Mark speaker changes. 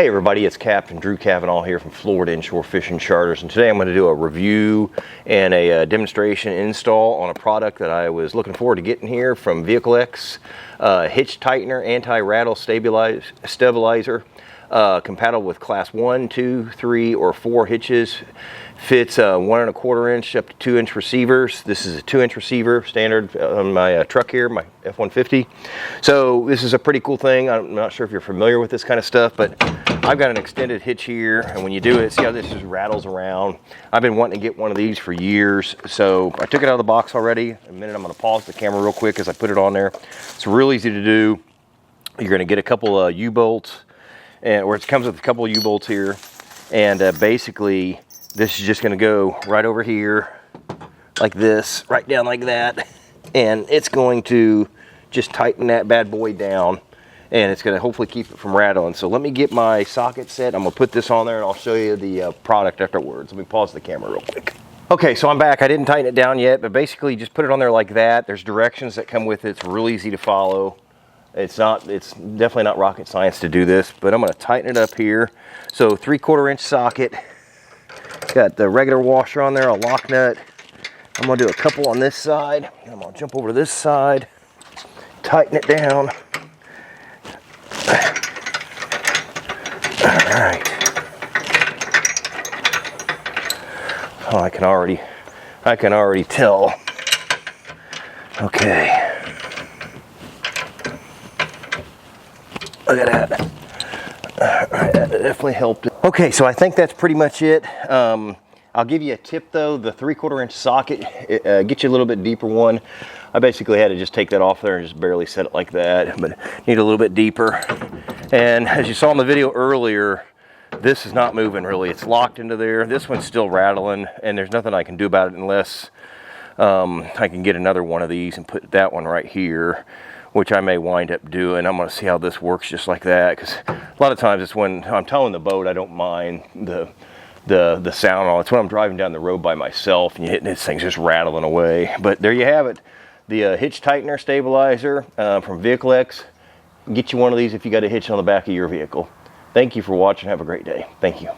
Speaker 1: Hey everybody, it's Captain Drew Cavanaugh here from Florida Inshore Fishing Charters, and today I'm going to do a review and a demonstration install on a product that I was looking forward to getting here from Vehiclex, Hitch Tightener Anti Rattle Stabilizer, compatible with class 1, 2, 3, or 4 hitches. Fits 1 1/4 inch up to 2 inch receivers. This is a 2 inch receiver standard on my truck here, my F-150. So this is a pretty cool thing. I'm not sure if you're familiar with this kind of stuff, but I've got an extended hitch here, and when you do it, see how this just rattles around. I've been wanting to get one of these for years, so I took it out of the box already. In a minute, I'm going to pause the camera real quick as I put it on there. It's real easy to do. You're going to get a couple of U-bolts, or it comes with a couple of U-bolts here, and basically this is just going to go right over here like this, right down like that, and it's going to just tighten that bad boy down, and it's going to hopefully keep it from rattling. So let me get my socket set. I'm going to put this on there and I'll show you the product afterwards. Let me pause the camera real quick. Okay, so I'm back. I didn't tighten it down yet, but basically just put it on there like that. There's directions that come with it. It's real easy to follow. It's definitely not rocket science to do this, but I'm going to tighten it up here. So 3/4 inch socket. Got the regular washer on there, a lock nut. I'm going to do a couple on this side. And I'm going to jump over to this side, tighten it down. All right. Oh, I can already tell. Okay. Look at that. All right, that definitely helped. Okay, so I think that's pretty much it. I'll give you a tip though. The 3/4 inch socket, get you a little bit deeper one. I basically had to just take that off there and just barely set it like that, but need a little bit deeper. And as you saw in the video earlier, this is not moving really. It's locked into there. This one's still rattling, and there's nothing I can do about it unless I can get another one of these and put that one right here, which I may wind up doing. I'm going to see how this works just like that, because a lot of times it's when I'm towing the boat, I don't mind the sound on it. It's when I'm driving down the road by myself and you hit this thing's just rattling away. But there you have it, the hitch tightener stabilizer from Vehiclex. Get you one of these if you got a hitch on the back of your vehicle. Thank you for watching. Have a great day. Thank you.